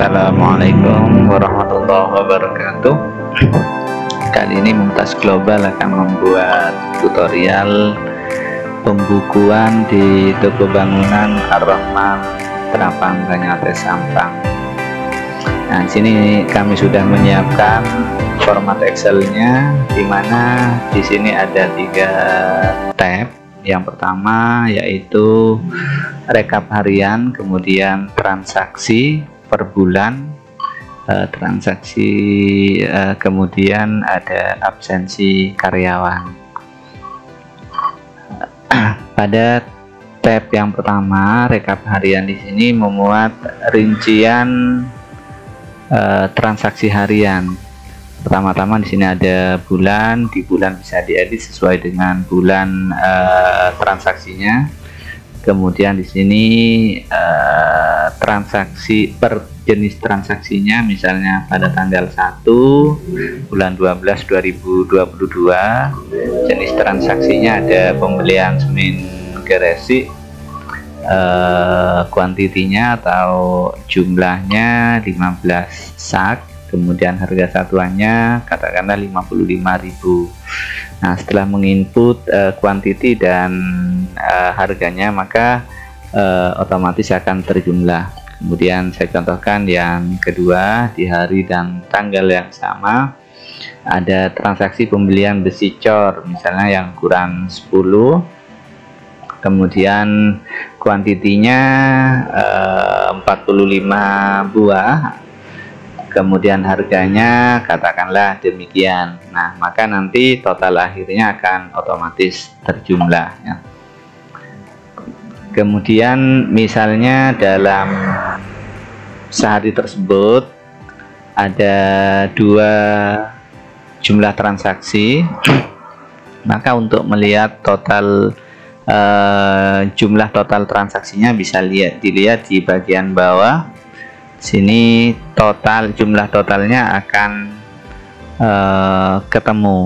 Assalamualaikum warahmatullahi wabarakatuh. Kali ini Mumtaz Global akan membuat tutorial pembukuan di toko bangunan Ar-Rahman Terapang Ternate Sampang. Nah, di sini kami sudah menyiapkan format Excel-nya, di mana di sini ada 3 tab. Yang pertama yaitu rekap harian, kemudian transaksi per bulan, kemudian ada absensi karyawan. Pada tab yang pertama, rekap harian, di sini memuat rincian transaksi harian. Pertama-tama di sini ada bulan, di bulan bisa diedit sesuai dengan bulan transaksinya. Kemudian di sini transaksi per jenis transaksinya, misalnya pada tanggal 1 bulan 12 2022 jenis transaksinya ada pembelian semen geresi, kuantitinya atau jumlahnya 15 sak, kemudian harga satuannya katakanlah 55.000. Nah, setelah menginput kuantiti dan harganya, maka otomatis akan terjumlah. Kemudian saya contohkan yang kedua, di hari dan tanggal yang sama ada transaksi pembelian besi cor, misalnya yang kurang 10, kemudian kuantitinya 45 buah, kemudian harganya katakanlah demikian. Nah, maka nanti total akhirnya akan otomatis terjumlah ya. Kemudian misalnya dalam sehari tersebut ada 2 jumlah transaksi, maka untuk melihat total jumlah total transaksinya bisa dilihat di bagian bawah. Sini total, jumlah totalnya akan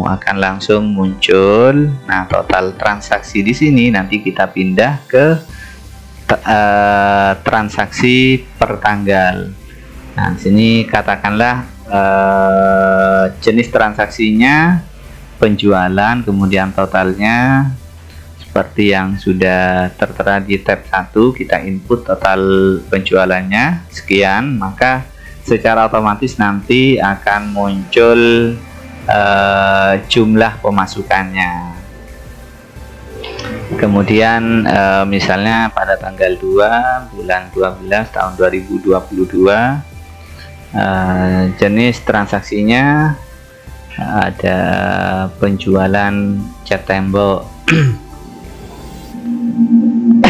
akan langsung muncul. Nah, total transaksi di sini nanti kita pindah ke transaksi per tanggal. Nah, di sini katakanlah jenis transaksinya penjualan, kemudian totalnya seperti yang sudah tertera di tab 1, kita input total penjualannya sekian, maka secara otomatis nanti akan muncul jumlah pemasukannya. Kemudian misalnya pada tanggal 2 bulan 12 tahun 2022 jenis transaksinya ada penjualan cat tembok,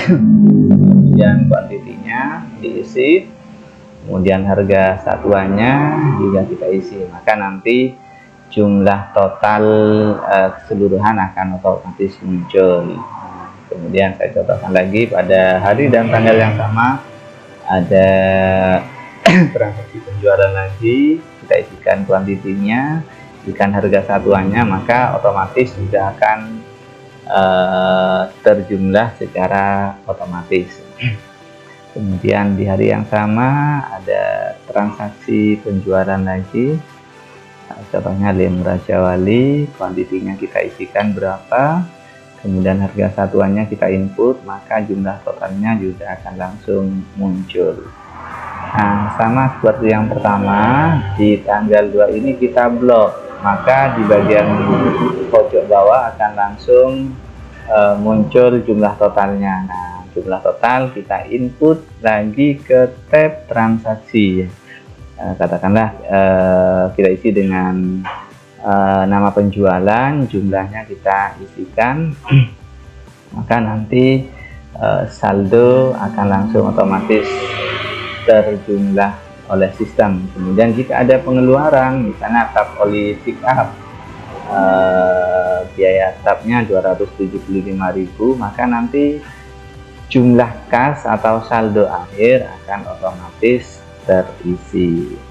kemudian kuantitinya diisi, kemudian harga satuannya juga kita isi, maka nanti jumlah total keseluruhan akan otomatis muncul. Kemudian saya contohkan lagi, pada hari dan tanggal yang sama ada transaksi penjualan lagi, kita isikan kuantitinya, isikan harga satuannya, maka otomatis juga akan terjumlah secara otomatis. Kemudian di hari yang sama ada transaksi penjualan lagi, contohnya lem Raja Wali, kuantitinya kita isikan berapa, kemudian harga satuannya kita input, maka jumlah totalnya juga akan langsung muncul. Nah, sama seperti yang pertama, di tanggal 2 ini kita blok, maka di bagian pojok bawah akan langsung muncul jumlah totalnya. Nah, jumlah total kita input lagi ke tab transaksi. Katakanlah kita isi dengan nama penjualan, jumlahnya kita isikan, maka nanti saldo akan langsung otomatis terjumlah oleh sistem. Kemudian jika ada pengeluaran, misalnya tab oli pick up, biaya tabnya 275.000, maka nanti jumlah kas atau saldo akhir akan otomatis terisi.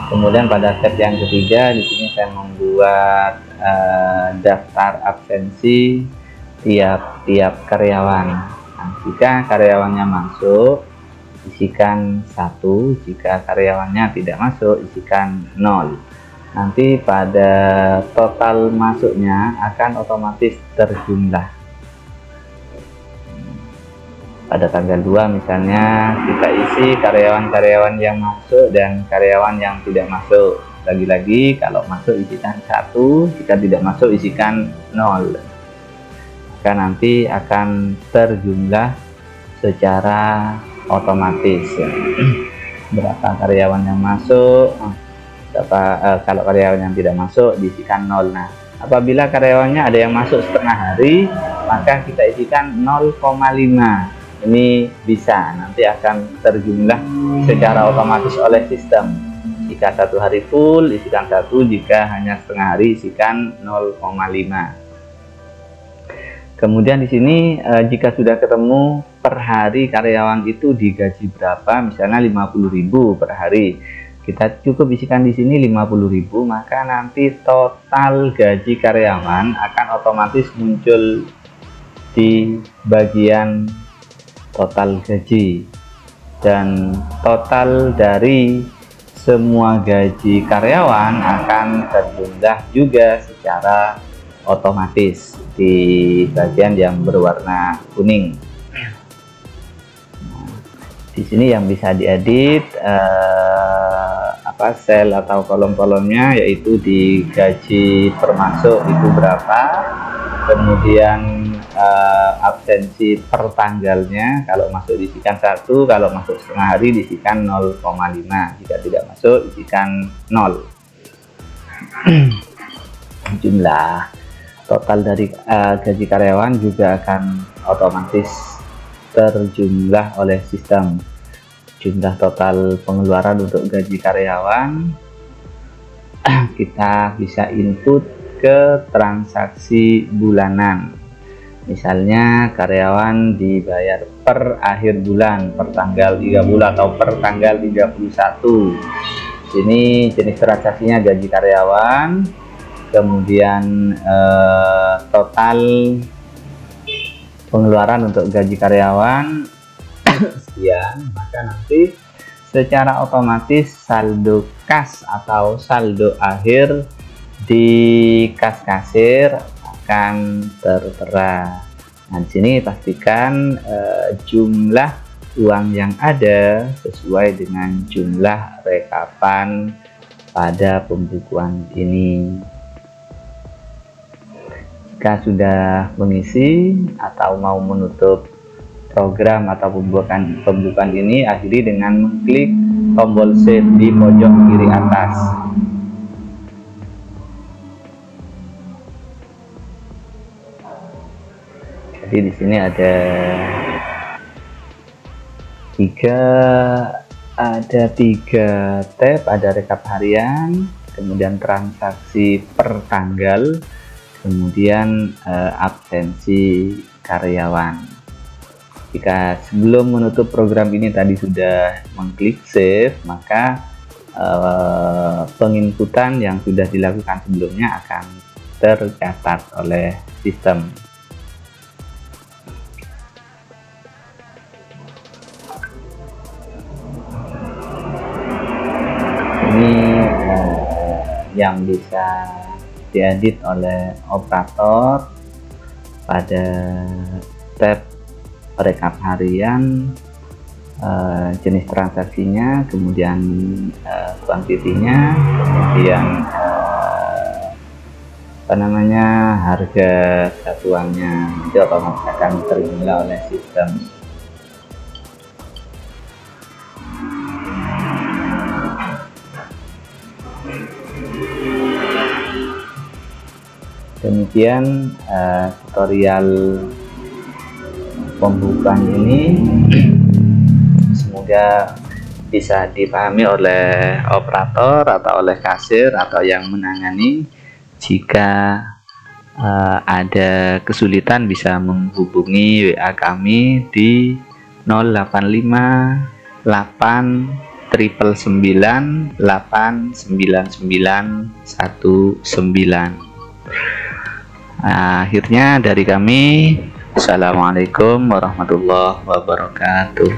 Kemudian pada tab yang ketiga di sini saya membuat daftar absensi tiap-tiap karyawan. Nah, jika karyawannya masuk, isikan 1, jika karyawannya tidak masuk, isikan 0. Nanti pada total masuknya akan otomatis terjumlah. Pada tanggal 2 misalnya kita isi karyawan-karyawan yang masuk dan karyawan yang tidak masuk. Lagi-lagi kalau masuk isikan 1, jika tidak masuk isikan 0. Maka nanti akan terjumlah secara otomatis. Berapa karyawan yang masuk, kalau karyawan yang tidak masuk diisikan 0. Nah, apabila karyawannya ada yang masuk setengah hari, maka kita isikan 0,5. Ini bisa nanti akan terjumlah secara otomatis oleh sistem. Jika 1 hari full isikan 1, jika hanya setengah hari isikan 0,5. Kemudian di sini jika sudah ketemu per hari karyawan itu digaji berapa, misalnya 50.000 per hari, kita cukup isikan di sini 50.000, maka nanti total gaji karyawan akan otomatis muncul di bagian total gaji, dan total dari semua gaji karyawan akan terjumlah juga secara otomatis di bagian yang berwarna kuning. Nah, di sini yang bisa diedit sel atau kolom-kolomnya, yaitu di gaji per masuk itu berapa, kemudian absensi per tanggalnya, kalau masuk diisikan 1, kalau masuk setengah hari diisikan 0,5, jika tidak masuk isikan 0. Jumlah total dari gaji karyawan juga akan otomatis terjumlah oleh sistem. Jumlah total pengeluaran untuk gaji karyawan kita bisa input ke transaksi bulanan. Misalnya karyawan dibayar per akhir bulan, per tanggal 30 atau per tanggal 31. Sini jenis transaksinya gaji karyawan, kemudian total pengeluaran untuk gaji karyawan sekian, maka nanti secara otomatis saldo kas atau saldo akhir di kas kasir akan tertera. Nah, di sini pastikan jumlah uang yang ada sesuai dengan jumlah rekapan pada pembukuan ini. Jika sudah mengisi atau mau menutup program atau pembukaan ini, akhiri dengan mengklik tombol save di pojok kiri atas. Jadi di sini ada tiga tab, ada rekap harian, kemudian transaksi per tanggal, kemudian absensi karyawan. Jika sebelum menutup program ini tadi sudah mengklik save, maka penginputan yang sudah dilakukan sebelumnya akan tercatat oleh sistem. Ini yang bisa diedit oleh operator pada tab rekap harian, jenis transaksinya, kemudian kuantitinya, kemudian harga satuannya, itu otomatis akan terjumlah oleh sistem. Demikian tutorial pembukaan ini, semoga bisa dipahami oleh operator atau oleh kasir atau yang menangani. Jika ada kesulitan bisa menghubungi WA kami di 085 999899919. Akhirnya dari kami, Assalamualaikum warahmatullahi wabarakatuh.